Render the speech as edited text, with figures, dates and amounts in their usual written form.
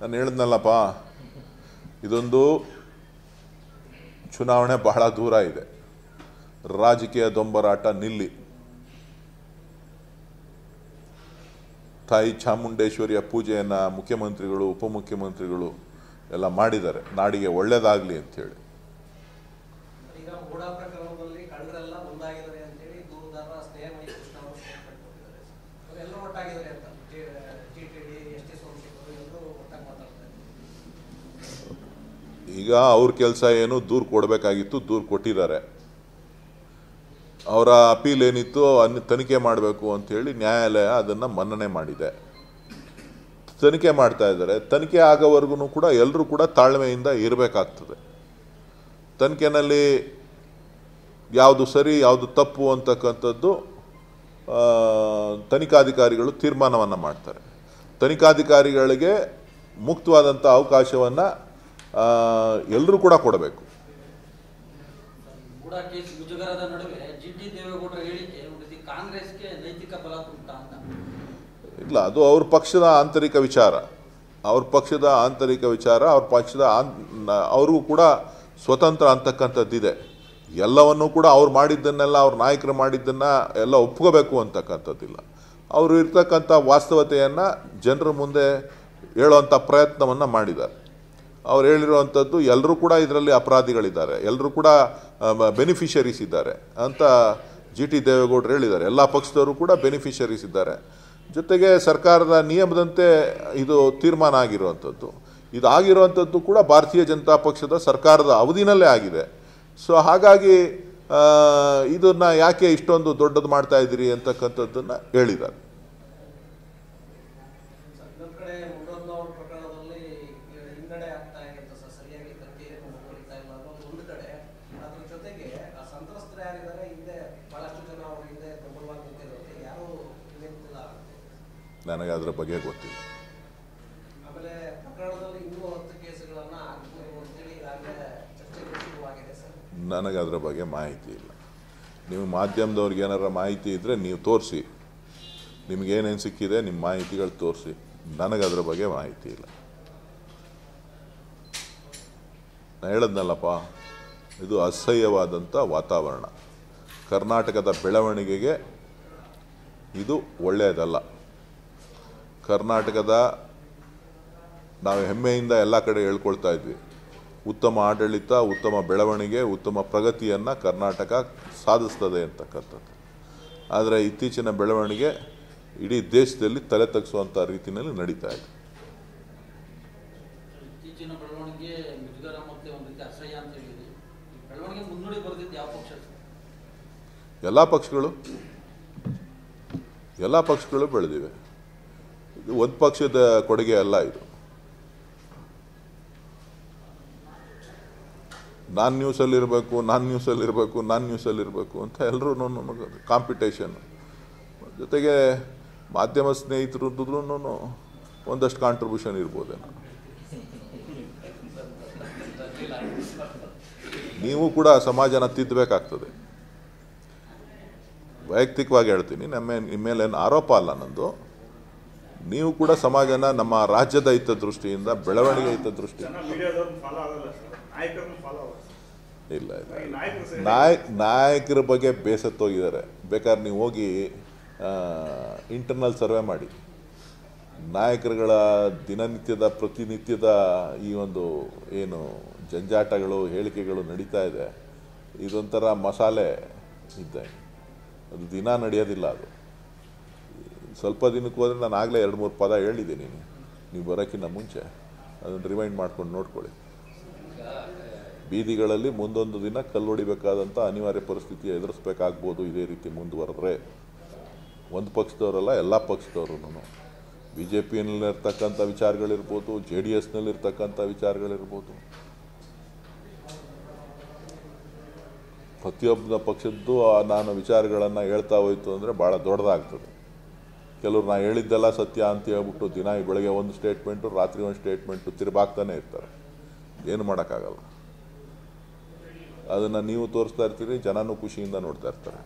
ನಾನು ಹೇಳಿದ್ನಲ್ಲಪ್ಪ, ಇದೊಂದು ಚುನಾವಣೆ ಬಹಳ ದೂರ ಇದೆ. ರಾಜಕೀಯ ದೊಂಬರಾಟ ನಿಲ್ಲಿ. ತಾಯಿ ಚಾಮುಂಡೇಶ್ವರಿಯ ಪೂಜೆಯನ್ನು ಮುಖ್ಯಮಂತ್ರಿಗಳು, ಉಪಮುಖ್ಯಮಂತ್ರಿಗಳು ಎಲ್ಲ ಮಾಡಿದ್ದಾರೆ, ನಾಡಿಗೆ ಒಳ್ಳೇದಾಗಲಿ ಅಂಥೇಳಿ. ಈಗ ಅವ್ರ ಕೆಲಸ ಏನು, ದೂರು ಕೊಡಬೇಕಾಗಿತ್ತು, ದೂರು ಕೊಟ್ಟಿದ್ದಾರೆ. ಅವರ ಅಪೀಲ್ ಏನಿತ್ತು ತನಿಖೆ ಮಾಡಬೇಕು ಅಂಥೇಳಿ ನ್ಯಾಯಾಲಯ ಅದನ್ನು ಮನ್ನಣೆ ಮಾಡಿದೆ. ತನಿಖೆ ಮಾಡ್ತಾ ಇದ್ದಾರೆ. ತನಿಖೆ ಆಗೋವರೆಗೂ ಕೂಡ ಎಲ್ಲರೂ ಕೂಡ ತಾಳ್ಮೆಯಿಂದ ಇರಬೇಕಾಗ್ತದೆ. ತನಿಖೆನಲ್ಲಿ ಯಾವುದು ಸರಿ ಯಾವುದು ತಪ್ಪು ಅಂತಕ್ಕಂಥದ್ದು ತನಿಖಾಧಿಕಾರಿಗಳು ತೀರ್ಮಾನವನ್ನು ಮಾಡ್ತಾರೆ. ತನಿಖಾಧಿಕಾರಿಗಳಿಗೆ ಮುಕ್ತವಾದಂಥ ಅವಕಾಶವನ್ನು ಎಲ್ಲರೂ ಕೂಡ ಕೊಡಬೇಕು. ಮುಜುಗರದ ನಡುವೆ ಜಿಟಿ ದೇವೇಗೌಡರ ಹೇಳಿಕೆ ಕಾಂಗ್ರೆಸ್ಗೆ ನೈತಿಕ ಬಲ ತುಂಬ್ತಾ ಅಂತ. ಇಲ್ಲ, ಅದು ಅವ್ರ ಪಕ್ಷದ ಆಂತರಿಕ ವಿಚಾರ. ಅವ್ರ ಪಕ್ಷದ ಆಂತರಿಕ ವಿಚಾರ. ಅವ್ರ ಪಕ್ಷದ ಅವ್ರಿಗೂ ಕೂಡ ಸ್ವತಂತ್ರ ಅಂತಕ್ಕಂಥದ್ದಿದೆ. ಎಲ್ಲವನ್ನೂ ಕೂಡ ಅವ್ರು ಮಾಡಿದ್ದನ್ನೆಲ್ಲ, ಅವ್ರ ನಾಯಕರು ಮಾಡಿದ್ದನ್ನು ಎಲ್ಲ ಒಪ್ಕೋಬೇಕು ಅಂತಕ್ಕಂಥದ್ದಿಲ್ಲ. ಅವರು ಇರ್ತಕ್ಕಂಥ ವಾಸ್ತವತೆಯನ್ನು ಜನರ ಮುಂದೆ ಹೇಳುವಂಥ ಪ್ರಯತ್ನವನ್ನು ಮಾಡಿದ್ದಾರೆ. ಅವ್ರು ಹೇಳಿರುವಂಥದ್ದು ಎಲ್ಲರೂ ಕೂಡ ಇದರಲ್ಲಿ ಅಪರಾಧಿಗಳಿದ್ದಾರೆ, ಎಲ್ಲರೂ ಕೂಡ ಬೆನಿಫಿಷರೀಸ್ ಇದ್ದಾರೆ ಅಂತ ಜಿಟಿ ದೇವೇಗೌಡರು ಹೇಳಿದ್ದಾರೆ. ಎಲ್ಲ ಪಕ್ಷದವರು ಕೂಡ ಬೆನಿಫಿಷರೀಸ್ ಇದ್ದಾರೆ. ಜೊತೆಗೆ ಸರ್ಕಾರದ ನಿಯಮದಂತೆ ಇದು ತೀರ್ಮಾನ ಆಗಿರುವಂಥದ್ದು. ಇದಾಗಿರುವಂಥದ್ದು ಕೂಡ ಭಾರತೀಯ ಜನತಾ ಪಕ್ಷದ ಸರ್ಕಾರದ ಅವಧಿನಲ್ಲೇ ಆಗಿದೆ. ಸೊ ಹಾಗಾಗಿ ಇದನ್ನು ಯಾಕೆ ಇಷ್ಟೊಂದು ದೊಡ್ಡದು ಮಾಡ್ತಾ ಇದ್ದೀರಿ ಅಂತಕ್ಕಂಥದ್ದನ್ನು ಹೇಳಿದ್ದಾರೆ. ನನಗೆ ಅದರ ಬಗ್ಗೆ ಗೊತ್ತಿಲ್ಲ. ನನಗೆ ಅದರ ಬಗ್ಗೆ ಮಾಹಿತಿ ಇಲ್ಲ. ನೀವು ಮಾಧ್ಯಮದವ್ರಿಗೆ ಏನಾರ ಮಾಹಿತಿ ಇದ್ದರೆ ನೀವು ತೋರಿಸಿ, ನಿಮಗೇನೇನು ಸಿಕ್ಕಿದೆ ನಿಮ್ಮ ಮಾಹಿತಿಗಳು ತೋರಿಸಿ. ನನಗೆ ಅದರ ಬಗ್ಗೆ ಮಾಹಿತಿ ಇಲ್ಲ. ನಾನು ಹೇಳಿದ್ನಲ್ಲಪ್ಪ, ಇದು ಅಸಹ್ಯವಾದಂಥ ವಾತಾವರಣ. ಕರ್ನಾಟಕದ ಬೆಳವಣಿಗೆಗೆ ಇದು ಒಳ್ಳೆಯದಲ್ಲ. ಕರ್ನಾಟಕದ ನಾವು ಹೆಮ್ಮೆಯಿಂದ ಎಲ್ಲ ಕಡೆ ಹೇಳ್ಕೊಳ್ತಾ ಇದ್ವಿ, ಉತ್ತಮ ಆಡಳಿತ, ಉತ್ತಮ ಬೆಳವಣಿಗೆ, ಉತ್ತಮ ಪ್ರಗತಿಯನ್ನು ಕರ್ನಾಟಕ ಸಾಧಿಸ್ತದೆ ಅಂತಕ್ಕಂಥದ್ದು. ಆದರೆ ಇತ್ತೀಚಿನ ಬೆಳವಣಿಗೆ ಇಡೀ ದೇಶದಲ್ಲಿ ತಲೆ ತಗ್ಗಿಸುವಂಥ ರೀತಿಯಲ್ಲಿ ನಡೀತಾ ಇದೆ. ಇತ್ತೀಚಿನ ಬೆಳವಣಿಗೆ ಮುಜುಗರ ಮತ್ತೆ ಒಂದು ರೀತಿ ಅಸಹ್ಯ ಅಂತ ಹೇಳಿದ್ರಿ. ಬೆಳವಣಿಗೆ ಮುನ್ನುಡಿ ಬರೆದಿದ್ದು ಯಾವ ಪಕ್ಷ? ಎಲ್ಲ ಪಕ್ಷಗಳು ಬೆಳೆದಿವೆ. ಇದು ಒಂದು ಪಕ್ಷದ ಕೊಡುಗೆ ಅಲ್ಲ. ಇದು ನಾನು ನ್ಯೂಸಲ್ಲಿರಬೇಕು ಅಂತ ಎಲ್ಲರೂ ಕಾಂಪಿಟೇಷನ್. ಜೊತೆಗೆ ಮಾಧ್ಯಮ ಸ್ನೇಹಿತರದ್ದು ಒಂದಷ್ಟು ಕಾಂಟ್ರಿಬ್ಯೂಷನ್ ಇರ್ಬೋದೇನೋ. ನೀವು ಕೂಡ ಸಮಾಜನ ತಿದ್ದಬೇಕಾಗ್ತದೆ. ವೈಯಕ್ತಿಕವಾಗಿ ಹೇಳ್ತೀನಿ, ನಿಮ್ಮ ಮೇಲೆ ಏನು ಆರೋಪ ಅಲ್ಲ ನಂದು. ನೀವು ಕೂಡ ಸಮಾಜನ ನಮ್ಮ ರಾಜ್ಯದ ಹಿತದೃಷ್ಟಿಯಿಂದ, ಬೆಳವಣಿಗೆ ಹಿತದೃಷ್ಟಿಯಿಂದ ಇಲ್ಲ ನಾಯಕರ ಬಗ್ಗೆ ಬೇಸತ್ತೋಗಿದ್ದಾರೆ. ಬೇಕಾದ್ರೆ ನೀವು ಹೋಗಿ ಇಂಟರ್ನಲ್ ಸರ್ವೆ ಮಾಡಿ. ನಾಯಕರುಗಳ ದಿನನಿತ್ಯದ ಪ್ರತಿನಿತ್ಯದ ಈ ಒಂದು ಏನು ಜಂಜಾಟಗಳು, ಹೇಳಿಕೆಗಳು ನಡೀತಾ ಇದೆ, ಇದೊಂಥರ ಮಸಾಲೆ ಇದ್ದೆ. ಅದು ದಿನ ನಡೆಯೋದಿಲ್ಲ. ಅದು ಸ್ವಲ್ಪ ದಿನಕ್ಕೆ ಹೋದರೆ ನಾನು ಆಗಲೇ 2-3 ಪದ ಹೇಳಿದ್ದೀನಿ ನೀವು ಬರೋಕ್ಕಿಂತ ಮುಂಚೆ. ಅದನ್ನು ರಿವೈಂಡ್ ಮಾಡ್ಕೊಂಡು ನೋಡ್ಕೊಳ್ಳಿ. ಬೀದಿಗಳಲ್ಲಿ ಮುಂದೊಂದು ದಿನ ಕಲ್ಲು ಹೊಡಿಬೇಕಾದಂಥ ಅನಿವಾರ್ಯ ಪರಿಸ್ಥಿತಿ ಎದುರಿಸ್ಬೇಕಾಗ್ಬೋದು ಇದೇ ರೀತಿ ಮುಂದುವರೆದ್ರೆ. ಒಂದು ಪಕ್ಷದವರಲ್ಲ, ಎಲ್ಲ ಪಕ್ಷದವರು. ಬಿ ಜೆ ಪಿಯಲ್ಲಿರ್ತಕ್ಕಂಥ ವಿಚಾರಗಳಿರ್ಬೋದು, JDSನಲ್ಲಿರ್ತಕ್ಕಂಥ ವಿಚಾರಗಳಿರ್ಬೋದು, ಪ್ರತಿಯೊಬ್ಬ ಪಕ್ಷದ್ದು ನಾನು ವಿಚಾರಗಳನ್ನು ಹೇಳ್ತಾ ಹೋಯ್ತು ಅಂದರೆ ಭಾಳ ದೊಡ್ಡದಾಗ್ತದೆ. ಕೆಲವರು ನಾ ಹೇಳಿದ್ದೆಲ್ಲ ಸತ್ಯ ಅಂತ ಹೇಳ್ಬಿಟ್ಟು ದಿನ ಬೆಳಗ್ಗೆ ಒಂದು ಸ್ಟೇಟ್ಮೆಂಟು, ರಾತ್ರಿ ಒಂದು ಸ್ಟೇಟ್ಮೆಂಟು ತಿರುಗಾಗ್ತಾನೆ ಇರ್ತಾರೆ. ಏನು ಮಾಡೋಕ್ಕಾಗಲ್ಲ. ಅದನ್ನು ನೀವು ತೋರಿಸ್ತಾ ಇರ್ತೀರಿ, ಜನನೂ ಖುಷಿಯಿಂದ ನೋಡ್ತಾ ಇರ್ತಾರೆ.